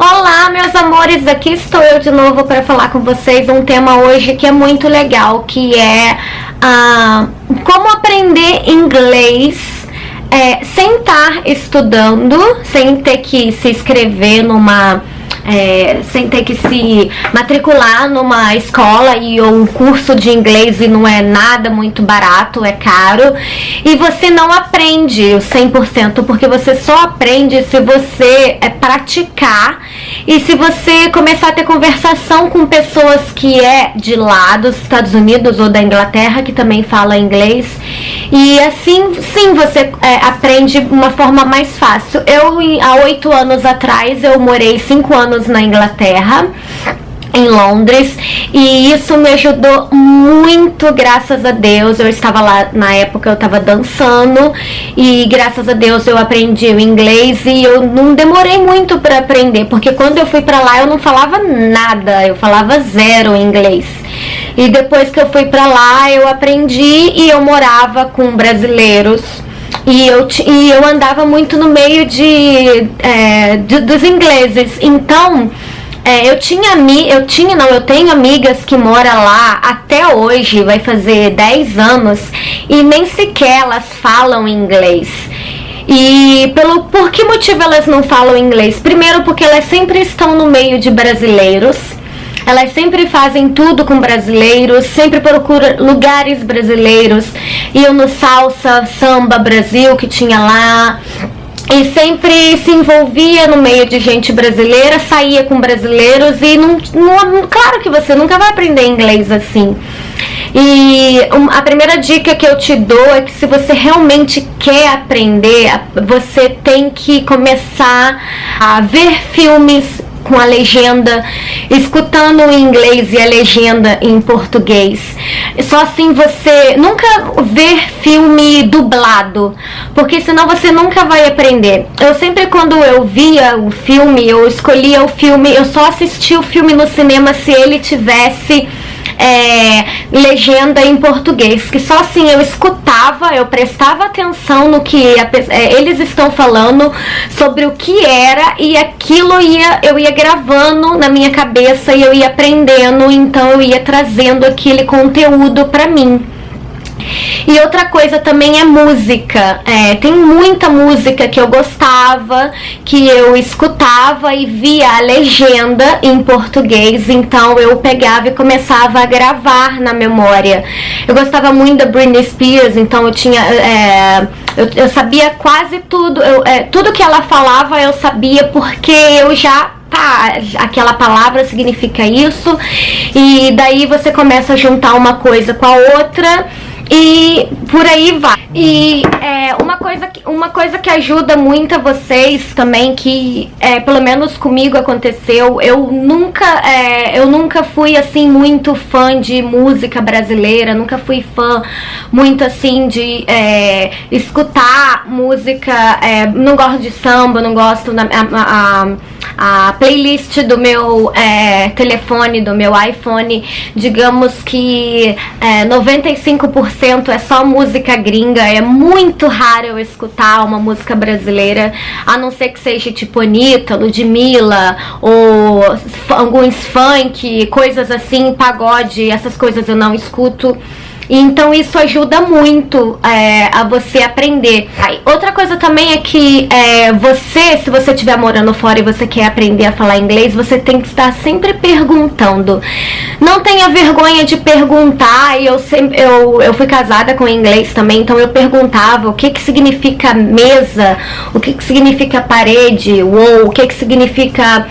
Olá, meus amores, aqui estou eu de novo para falar com vocês um tema hoje que é muito legal, que é como aprender inglês sem estar estudando, sem ter que se inscrever sem ter que se matricular numa escola ou um curso de inglês, e não é nada muito barato, é caro, e você não aprende o 100%, porque você só aprende se você praticar e se você começar a ter conversação com pessoas que de lá dos Estados Unidos ou da Inglaterra, que também fala inglês, e assim sim você aprende de uma forma mais fácil. Há 8 anos atrás, eu morei 5 anos na Inglaterra, em Londres, e isso me ajudou muito, graças a Deus. Eu estava lá, na época eu estava dançando, e graças a Deus eu aprendi o inglês, e eu não demorei muito para aprender, porque quando eu fui para lá eu não falava nada, eu falava zero inglês. E depois que eu fui para lá eu aprendi, e eu morava com brasileiros, e eu andava muito no meio dos ingleses. Então eu tenho amigas que moram lá até hoje, vai fazer 10 anos, e nem sequer elas falam inglês. E por que motivo elas não falam inglês? Primeiro, porque elas sempre estão no meio de brasileiros. Elas sempre fazem tudo com brasileiros, sempre procuram lugares brasileiros. Iam no Salsa Samba Brasil, que tinha lá, e sempre se envolvia no meio de gente brasileira, saía com brasileiros, e claro que você nunca vai aprender inglês assim. E a primeira dica que eu te dou é que, se você realmente quer aprender, você tem que começar a ver filmes com a legenda, escutando o inglês e a legenda em português. Só assim você nunca ver filme dublado, porque senão você nunca vai aprender. Eu sempre, quando eu via o filme, eu escolhia o filme, eu só assistia o filme no cinema se ele tivesse legenda em português, que só assim eu escutava, eu prestava atenção no que eles estão falando, sobre o que era, e aquilo eu ia gravando na minha cabeça, e eu ia aprendendo, então eu ia trazendo aquele conteúdo pra mim. E outra coisa também é música. Tem muita música que eu gostava, que eu escutava e via a legenda em português, então eu pegava e começava a gravar na memória. Eu gostava muito da Britney Spears, então eu sabia quase tudo, tudo que ela falava eu sabia, porque eu já aquela palavra significa isso, e daí você começa a juntar uma coisa com a outra, e por aí vai. E uma coisa que ajuda muito a vocês também, que pelo menos comigo aconteceu, eu nunca fui assim muito fã de música brasileira, nunca fui fã muito assim de escutar música, não gosto de samba, não gosto a playlist do meu telefone, do meu iPhone, digamos que 95% é só música gringa. É muito raro eu escutar uma música brasileira, a não ser que seja tipo Anitta, Ludmilla, ou alguns funk, coisas assim, pagode, essas coisas eu não escuto. Então isso ajuda muito a você aprender. Outra coisa também é que se você estiver morando fora e você quer aprender a falar inglês, você tem que estar sempre perguntando. Não tenha vergonha de perguntar. Eu fui casada com inglês também, então eu perguntava o que significa mesa, o que significa parede, o que significa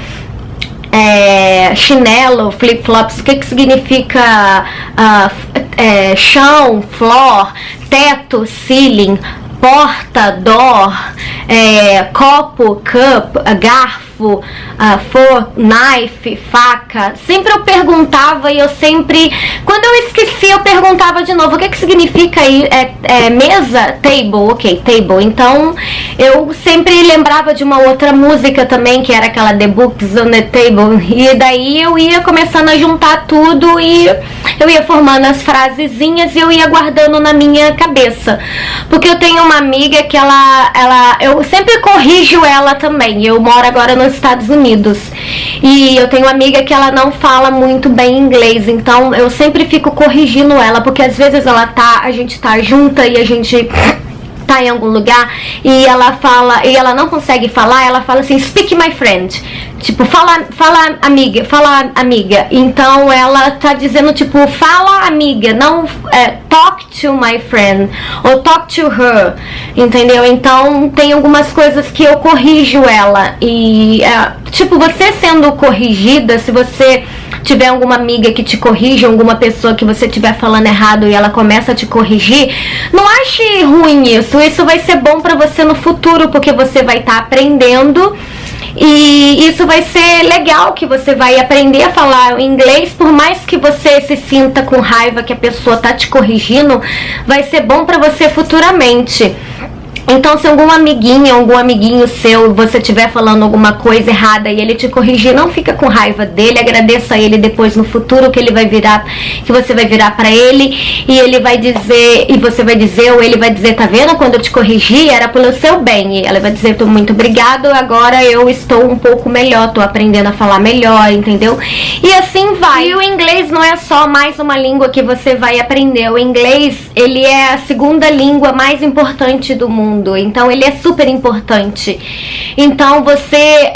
chinelo, flip-flops, o que significa chão, floor, teto, ceiling, porta, door, copo, cup, garfo, fork, knife, faca. Sempre eu perguntava, e quando eu esquecia, eu perguntava de novo. O que significa aí? Mesa? Table, ok, table. Então eu sempre lembrava de uma outra música também, que era aquela The Books on the Table, e daí eu ia começando a juntar tudo, e eu ia formando as frasezinhas, e eu ia guardando na minha cabeça. Porque eu tenho uma amiga que eu sempre corrijo ela também. Eu moro agora nos nos Estados Unidos. E eu tenho uma amiga que ela não fala muito bem inglês, então eu sempre fico corrigindo ela, porque às vezes a gente tá junta e a gente tá em algum lugar e ela fala, e ela não consegue falar, ela fala assim, speak my friend, tipo, fala amiga, então ela tá dizendo tipo, fala amiga, não talk to my friend, ou talk to her, entendeu? Então tem algumas coisas que eu corrijo ela, e tipo, você sendo corrigida, se você tiver alguma amiga que te corrige, alguma pessoa que você estiver falando errado e ela começa a te corrigir, não ache ruim isso vai ser bom pra você no futuro, porque você vai estar aprendendo e isso vai ser legal, que você vai aprender a falar inglês, por mais que você se sinta com raiva que a pessoa tá te corrigindo, vai ser bom pra você futuramente. Então, se alguma amiguinha, algum amiguinho seu, você estiver falando alguma coisa errada e ele te corrigir, não fica com raiva dele, agradeça a ele depois no futuro, que ele vai virar, que você vai virar pra ele e ele vai dizer, e você vai dizer, ou ele vai dizer, tá vendo, quando eu te corrigi era pelo seu bem, e ela vai dizer, tô muito obrigado, agora eu estou um pouco melhor, tô aprendendo a falar melhor, entendeu? E assim vai. E o inglês não é só mais uma língua que você vai aprender, o inglês, ele é a segunda língua mais importante do mundo. Então ele é super importante. Então você,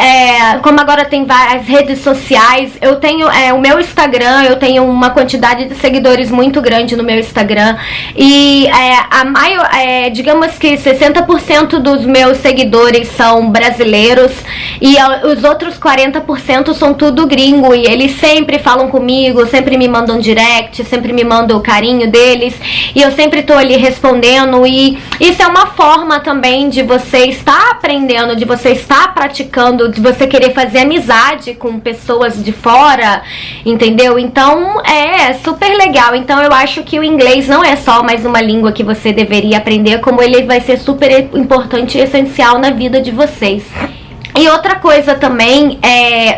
como agora tem várias redes sociais, eu tenho o meu Instagram, eu tenho uma quantidade de seguidores muito grande no meu Instagram. E digamos que 60% dos meus seguidores são brasileiros e os outros 40% são tudo gringo. E eles sempre falam comigo, sempre me mandam direct, sempre me mandam o carinho deles. E eu sempre tô ali respondendo. E isso é uma forma também de você estar aprendendo, de você estar praticando, de você querer fazer amizade com pessoas de fora, entendeu? Então é super legal. Então eu acho que o inglês não é só mais uma língua que você deveria aprender, como ele vai ser super importante e essencial na vida de vocês. E outra coisa também,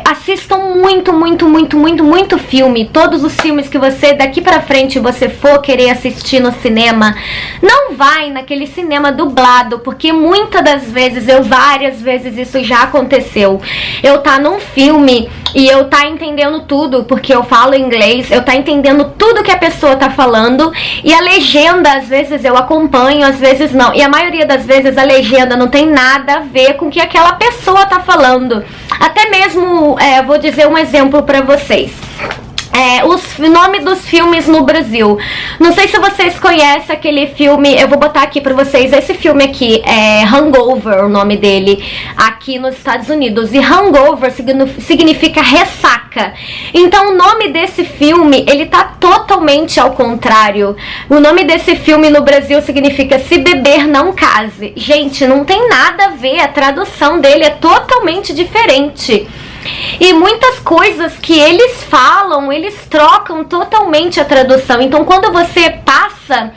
assistam muito filme. Todos os filmes que você, daqui pra frente, você for querer assistir no cinema, não vai naquele cinema dublado, porque muitas das vezes, várias vezes isso já aconteceu. Eu tá num filme e eu tá entendendo tudo, porque eu falo inglês, eu tá entendendo tudo que a pessoa tá falando, e a legenda, às vezes eu acompanho, às vezes não. E a maioria das vezes a legenda não tem nada a ver com o que aquela pessoa tá falando. Até mesmo, vou dizer um exemplo pra vocês. O nome dos filmes no Brasil. Não sei se vocês conhecem aquele filme, eu vou botar aqui pra vocês, esse filme aqui, Hangover, o nome dele, aqui nos Estados Unidos. E Hangover significa ressaca. Então o nome desse filme, ele tá totalmente ao contrário. O nome desse filme no Brasil significa Se Beber Não Case. Gente, não tem nada a ver, a tradução dele é totalmente diferente. E muitas coisas que eles falam, eles trocam totalmente a tradução. Então quando você passa,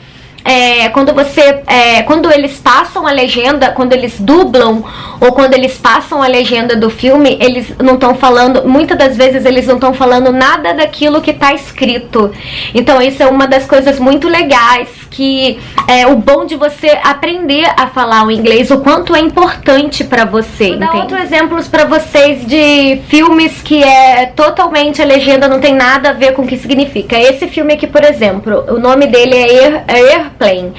quando eles passam a legenda, quando eles dublam, ou quando eles passam a legenda do filme, eles não estão falando, muitas das vezes eles não estão falando nada daquilo que está escrito. Então isso é uma das coisas muito legais, que o bom de você aprender a falar o inglês, o quanto é importante pra você. Vou dar outros exemplos pra vocês de filmes que totalmente a legenda não tem nada a ver com o que significa. Esse filme aqui, por exemplo, o nome dele é Airplane,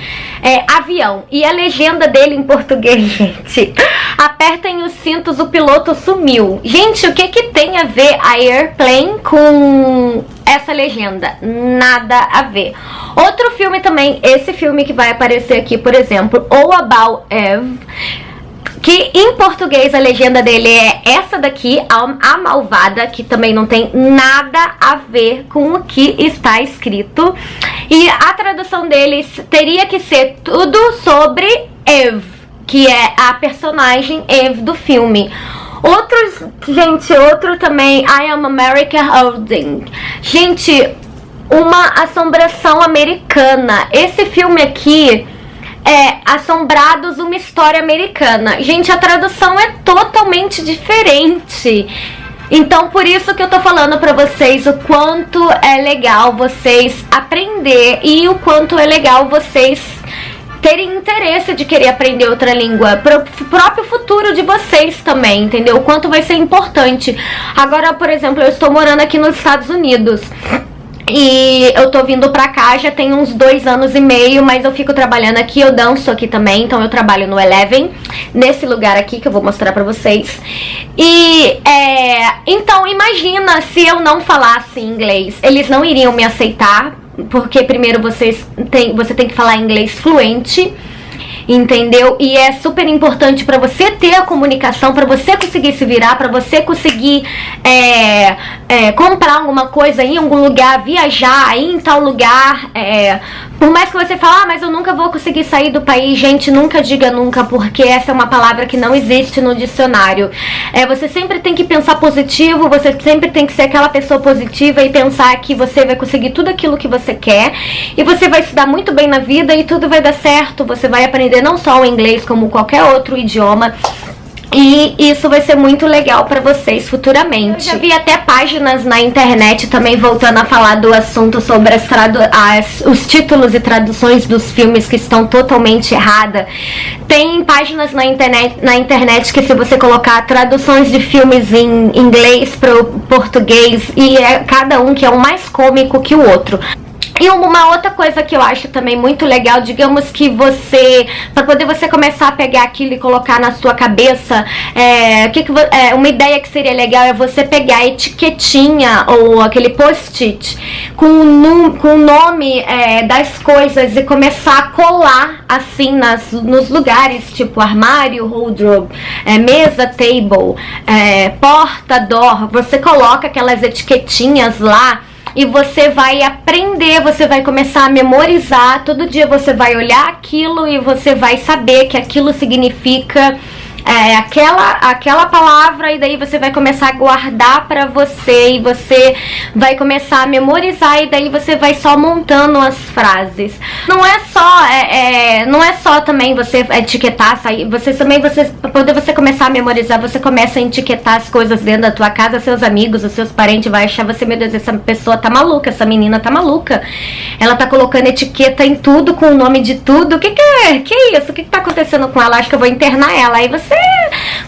avião, e a legenda dele em português, gente, apertem os cintos, o piloto sumiu. Gente, o que tem a ver a Airplane com essa legenda? Nada a ver. Outro filme também, esse filme que vai aparecer aqui, por exemplo, All About Eve, que em português a legenda dele é essa daqui, a Malvada, que também não tem nada a ver com o que está escrito. E a tradução deles teria que ser tudo sobre Eve, que é a personagem Eve do filme. Outro também, I Am America Holding. Gente, uma assombração americana. Esse filme aqui é Assombrados, uma história americana. Gente, a tradução é totalmente diferente. Então, por isso que eu tô falando pra vocês o quanto é legal vocês aprender e o quanto é legal vocês terem interesse de querer aprender outra língua, pro próprio futuro de vocês também, entendeu? O quanto vai ser importante. Agora, por exemplo, eu estou morando aqui nos Estados Unidos. E eu tô vindo pra cá já tem uns 2 anos e meio, mas eu fico trabalhando aqui, eu danço aqui também, então eu trabalho no Eleven, nesse lugar aqui que eu vou mostrar pra vocês. E, então imagina se eu não falasse inglês, eles não iriam me aceitar, porque primeiro você tem que falar inglês fluente, entendeu? E é super importante para você ter a comunicação, para você conseguir se virar, para você conseguir comprar alguma coisa em algum lugar, viajar, ir em tal lugar. Por mais que você fale, mas eu nunca vou conseguir sair do país, gente, nunca diga nunca, porque essa é uma palavra que não existe no dicionário. Você sempre tem que pensar positivo, você sempre tem que ser aquela pessoa positiva e pensar que você vai conseguir tudo aquilo que você quer, e você vai se dar muito bem na vida e tudo vai dar certo, você vai aprender não só o inglês, como qualquer outro idioma. E isso vai ser muito legal pra vocês futuramente. Eu já vi até páginas na internet também voltando a falar do assunto sobre os títulos e traduções dos filmes que estão totalmente erradas. Tem páginas na internet que, se você colocar traduções de filmes em inglês pro português, e cada um que é um mais cômico que o outro. E uma outra coisa que eu acho também muito legal, digamos que para poder você começar a pegar aquilo e colocar na sua cabeça, uma ideia que seria legal é você pegar a etiquetinha ou aquele post-it com o nome das coisas e começar a colar assim nos lugares, tipo armário, wardrobe, mesa, table, porta, door. Você coloca aquelas etiquetinhas lá, e você vai aprender, você vai começar a memorizar. Todo dia você vai olhar aquilo e você vai saber que aquilo significa aquela palavra, e daí você vai começar a guardar pra você, e você vai começar a memorizar, e daí você vai só montando as frases. Não é só também você etiquetar, pra poder você começar a memorizar, você começa a etiquetar as coisas dentro da tua casa. Seus amigos, os seus parentes vai achar você, meu Deus, essa pessoa tá maluca, essa menina tá maluca, ela tá colocando etiqueta em tudo, com o nome de tudo. Que é isso? O que tá acontecendo com ela? Acho que eu vou internar ela. Aí você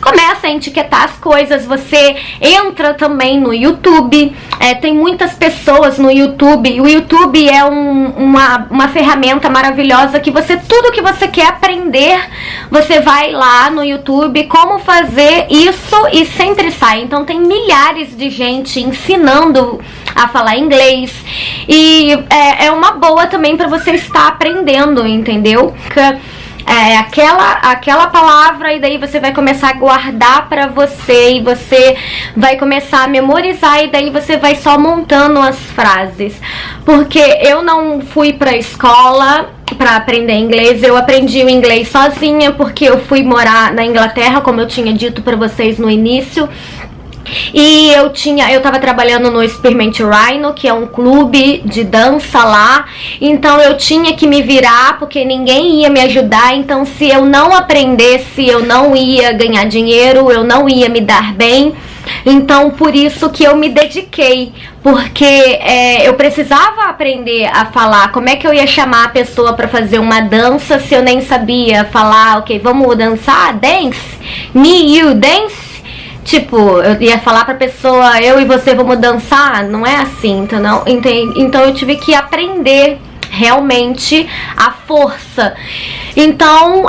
começa a etiquetar as coisas. Você entra também no YouTube, tem muitas pessoas no YouTube. O YouTube é uma ferramenta maravilhosa que tudo que você quer aprender, você vai lá no YouTube, como fazer isso, e sempre sai. Então tem milhares de gente ensinando a falar inglês, e é uma boa também para você estar aprendendo, entendeu? Aquela palavra, e daí você vai começar a guardar pra você, e você vai começar a memorizar, e daí você vai só montando as frases. Porque eu não fui pra escola pra aprender inglês, eu aprendi o inglês sozinha, porque eu fui morar na Inglaterra, como eu tinha dito pra vocês no início. E eu tava trabalhando no Spearmint Rhino, que é um clube de dança lá. Então eu tinha que me virar, porque ninguém ia me ajudar. Então, se eu não aprendesse, eu não ia ganhar dinheiro, eu não ia me dar bem. Então, por isso que eu me dediquei, porque eu precisava aprender a falar. Como é que eu ia chamar a pessoa pra fazer uma dança se eu nem sabia falar? Ok, vamos dançar? Dance? Me, you, dance? Tipo, eu ia falar pra pessoa, eu e você vamos dançar? Não é assim, entendeu? Então eu tive que aprender realmente a força. Então,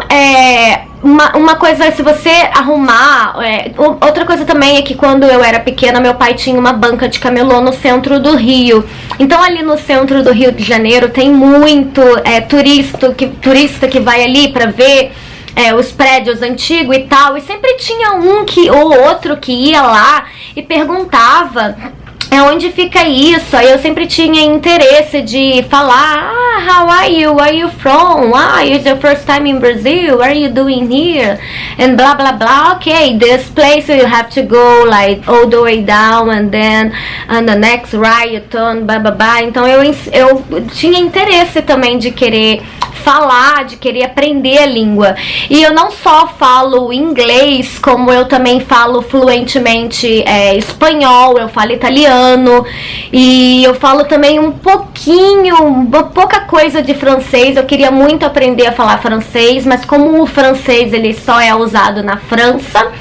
uma coisa, se você arrumar... outra coisa também é que quando eu era pequena, meu pai tinha uma banca de camelô no centro do Rio. Então ali no centro do Rio de Janeiro tem muito turista que vai ali pra ver os prédios antigos e tal, e sempre tinha ou outro que ia lá e perguntava onde fica isso. Aí eu sempre tinha interesse de falar, how are you? Where are you from? It's your first time in Brazil? What are you doing here? And blah blah blah. Okay, this place you have to go like all the way down, and then on the next right you turn, blah blah blah. Então eu tinha interesse também de querer falar, de querer aprender a língua. E eu não só falo inglês, como eu também falo fluentemente espanhol, eu falo italiano, e eu falo também um pouquinho, pouca coisa de francês. Eu queria muito aprender a falar francês, mas como o francês ele só é usado na França,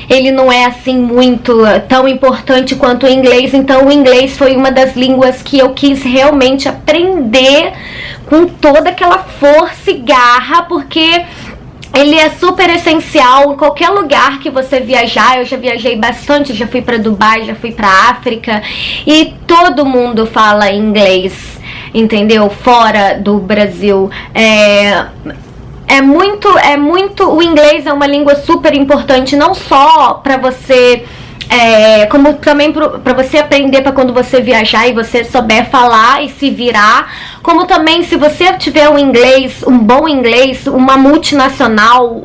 ele não é assim muito tão importante quanto o inglês. Então o inglês foi uma das línguas que eu quis realmente aprender com toda aquela força e garra, porque ele é super essencial em qualquer lugar que você viajar. Eu já viajei bastante, já fui para Dubai, já fui para África, e todo mundo fala inglês, entendeu? Fora do Brasil. O inglês é uma língua super importante, não só para você, como também para você aprender para quando você viajar e você souber falar e se virar, como também se você tiver um bom inglês, uma multinacional,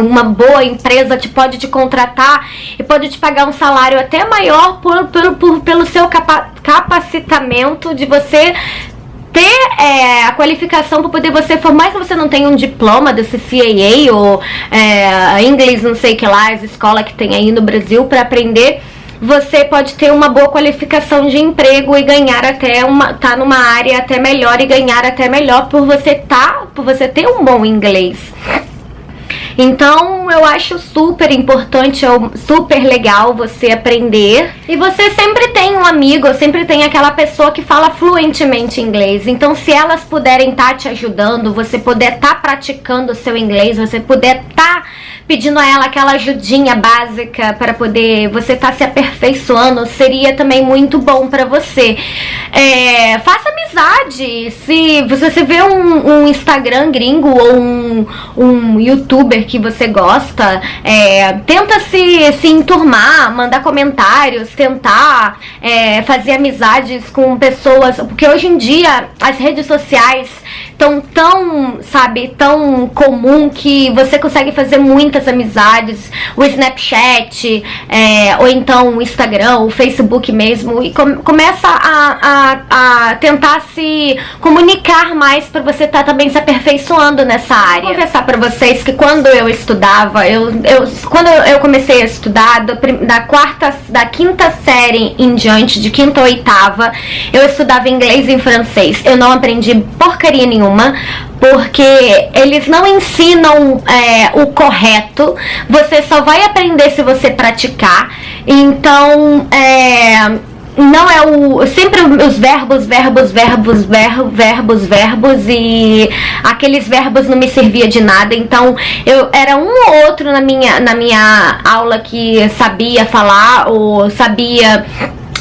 uma boa empresa pode te contratar e pode te pagar um salário até maior pelo seu capacitamento de você ter a qualificação para poder você, por mais que você não tenha um diploma do CCAA ou inglês, não sei o que lá, as escolas que tem aí no Brasil para aprender, você pode ter uma boa qualificação de emprego e ganhar tá numa área até melhor e ganhar até melhor por você ter um bom inglês. Então eu acho super importante, super legal você aprender. E você sempre tem um amigo, sempre tem aquela pessoa que fala fluentemente inglês. Então se elas puderem estar te ajudando, você puder estar praticando o seu inglês, você puder estar pedindo a ela aquela ajudinha básica para poder você estar se aperfeiçoando, seria também muito bom para você. Faça amizade. Se você vê um Instagram gringo ou um youtuber que você gosta, tenta se enturmar, mandar comentários, tentar fazer amizades com pessoas, porque hoje em dia as redes sociais estão tão comum que você consegue fazer muitas amizades. O Snapchat, ou então o Instagram, o Facebook mesmo, e começa a tentar se comunicar mais para você estar também se aperfeiçoando nessa área. Vou confessar para vocês que quando eu estudava, quando eu comecei a estudar, da quinta série em diante, de quinta ou oitava, eu estudava inglês e francês. Eu não aprendi porcaria nenhuma, porque eles não ensinam o correto. Você só vai aprender se você praticar. Então não é sempre os verbos, e aqueles verbos não me servia de nada. Então eu era um ou outro na minha aula que sabia falar ou sabia.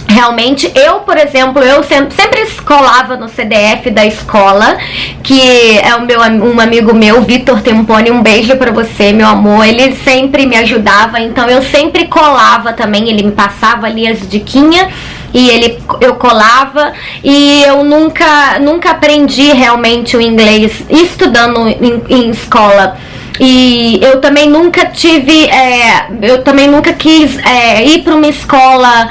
Realmente, por exemplo, eu sempre colava no CDF da escola, que é um amigo meu, Vitor Temponi, um beijo pra você, meu amor. Ele sempre me ajudava, então eu sempre colava também, ele me passava ali as diquinhas e eu colava, e eu nunca aprendi realmente o inglês estudando em escola. E eu também nunca quis ir para uma escola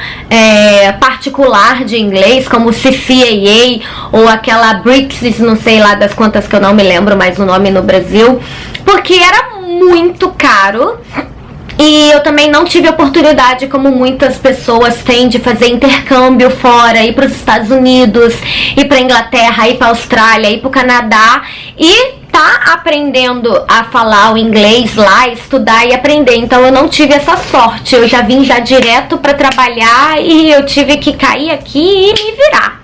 particular de inglês, como o CCAA ou aquela Brixis, não sei lá das quantas, que eu não me lembro mais o nome no Brasil, porque era muito caro. E eu também não tive oportunidade, como muitas pessoas têm, de fazer intercâmbio fora, ir para os Estados Unidos, ir para a Inglaterra, ir para a Austrália, ir para o Canadá e tá aprendendo a falar o inglês lá, estudar e aprender. Então eu não tive essa sorte. Eu já vim direto para trabalhar e eu tive que cair aqui e me virar.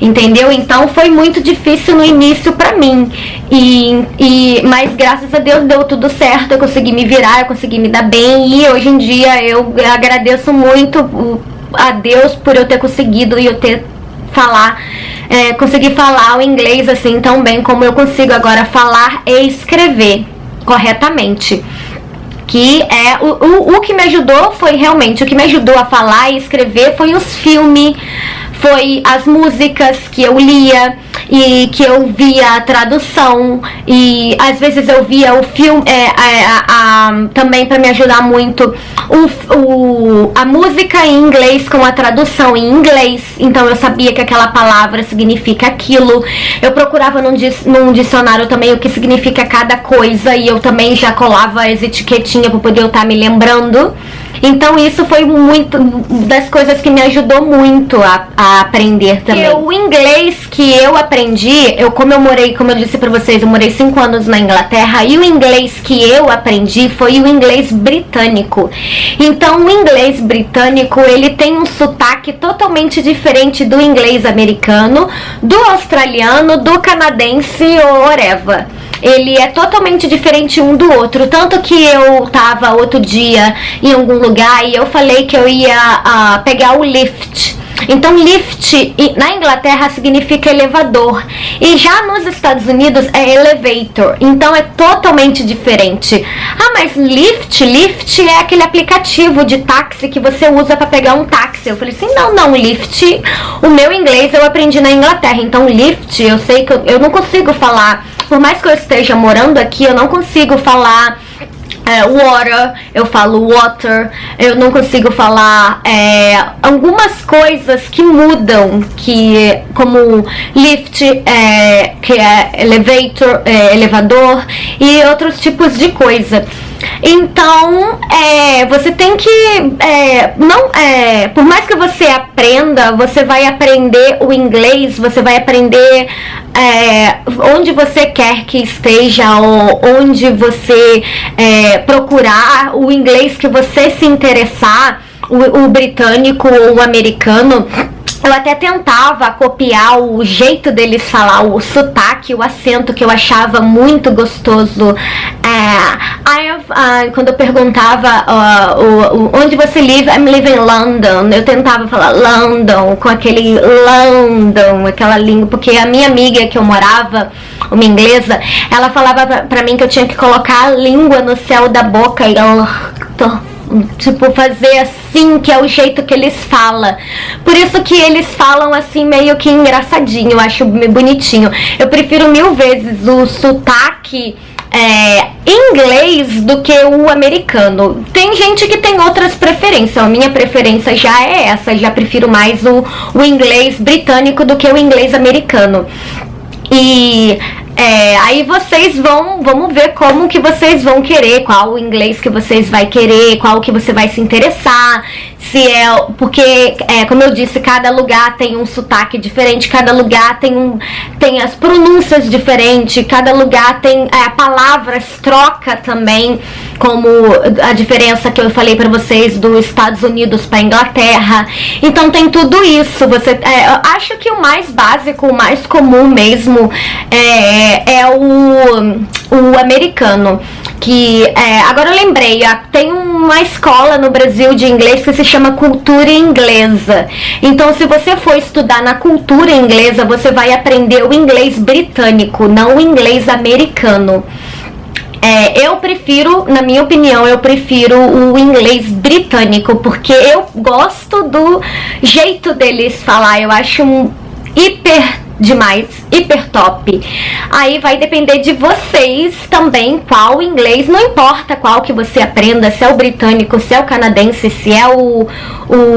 Entendeu? Então foi muito difícil no início pra mim, mas graças a Deus deu tudo certo. Eu consegui me virar, eu consegui me dar bem, e hoje em dia eu agradeço muito a Deus por eu ter conseguido e eu ter conseguir falar o inglês assim tão bem como eu consigo agora falar e escrever corretamente. Que o que me ajudou foi realmente, o que me ajudou a falar e escrever foi os filmes, foi as músicas que eu lia e que eu via a tradução, e às vezes eu via o filme, também para me ajudar muito, a música em inglês com a tradução em inglês, então eu sabia que aquela palavra significa aquilo. Eu procurava num dicionário também o que significa cada coisa, e eu também já colava as etiquetinhas para poder eu estar me lembrando. Então isso foi muito das coisas que me ajudou muito a aprender também. O inglês que eu aprendi, como eu disse pra vocês, eu morei 5 anos na Inglaterra, e o inglês que eu aprendi foi o inglês britânico. Então o inglês britânico, ele tem um sotaque totalmente diferente do inglês americano, do australiano, do canadense ou whatever. Ele é totalmente diferente um do outro, tanto que eu tava outro dia em algum lugar e eu falei que eu ia pegar o lift. Então lift na Inglaterra significa elevador, e já nos Estados Unidos é elevator, então é totalmente diferente. Mas lift é aquele aplicativo de táxi que você usa para pegar um táxi. Eu falei assim, não, lift, o meu inglês eu aprendi na Inglaterra, então lift, eu sei que eu não consigo falar, por mais que eu esteja morando aqui, eu não consigo falar water, eu falo water, eu não consigo falar algumas coisas que mudam, como lift, que é elevator, elevador, e outros tipos de coisa. Então, você tem que, por mais que você aprenda, você vai aprender o inglês, você vai aprender onde você quer que esteja, ou onde você procurar o inglês que você se interessar, o britânico ou o americano. Eu até tentava copiar o jeito deles falar, o sotaque, o acento, que eu achava muito gostoso. Quando eu perguntava onde você vive, I'm living in London, eu tentava falar London, com aquele London, aquela língua, porque a minha amiga que eu morava, uma inglesa, ela falava pra mim que eu tinha que colocar a língua no céu da boca e tipo, fazer assim, que é o jeito que eles falam. Por isso que eles falam assim, meio que engraçadinho, eu acho bonitinho. Eu prefiro 1000 vezes o sotaque inglês do que o americano. Tem gente que tem outras preferências, a minha preferência já é essa, já prefiro mais o inglês britânico do que o inglês americano. E aí vocês vamos ver como que vocês vão querer, qual o inglês que vocês vai querer, qual que você vai se interessar, porque, como eu disse, cada lugar tem um sotaque diferente, cada lugar tem as pronúncias diferentes, cada lugar tem palavras, troca também, como a diferença que eu falei pra vocês dos Estados Unidos pra Inglaterra. Então tem tudo isso. Eu acho que o mais básico, o mais comum mesmo é o americano. Agora eu lembrei, tem uma escola no Brasil de inglês que se chama Cultura Inglesa. Então, se você for estudar na cultura inglesa, você vai aprender o inglês britânico, não o inglês americano. Eu prefiro, na minha opinião, eu prefiro o inglês britânico, porque eu gosto do jeito deles falar, eu acho hiper demais, hiper top. Aí vai depender de vocês também qual inglês, não importa qual que você aprenda, se é o britânico, se é o canadense, se é o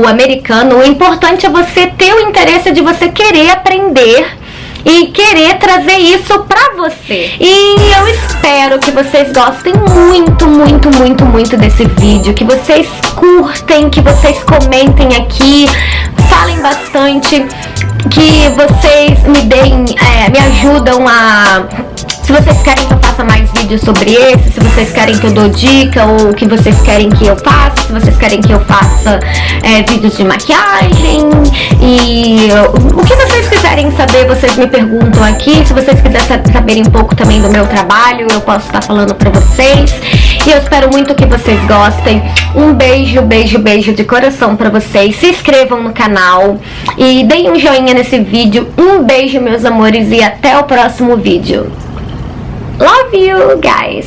americano, o importante é você ter o interesse de você querer aprender e querer trazer isso pra você. E eu espero que vocês gostem muito, muito, muito, muito desse vídeo, que vocês curtem, que vocês comentem aqui, falem bastante, que vocês me ajudam se vocês querem que eu faça mais vídeos sobre esse, se vocês querem que eu dou dica, ou o que vocês querem que eu faça, se vocês querem que eu faça vídeos de maquiagem, e o que vocês quiserem saber, vocês me perguntam aqui. Se vocês quiserem saberem um pouco também do meu trabalho, eu posso estar falando pra vocês. E eu espero muito que vocês gostem. Um beijo, beijo, beijo de coração pra vocês. Se inscrevam no canal e deem um joinha nesse vídeo. Um beijo, meus amores, e até o próximo vídeo. Love you guys!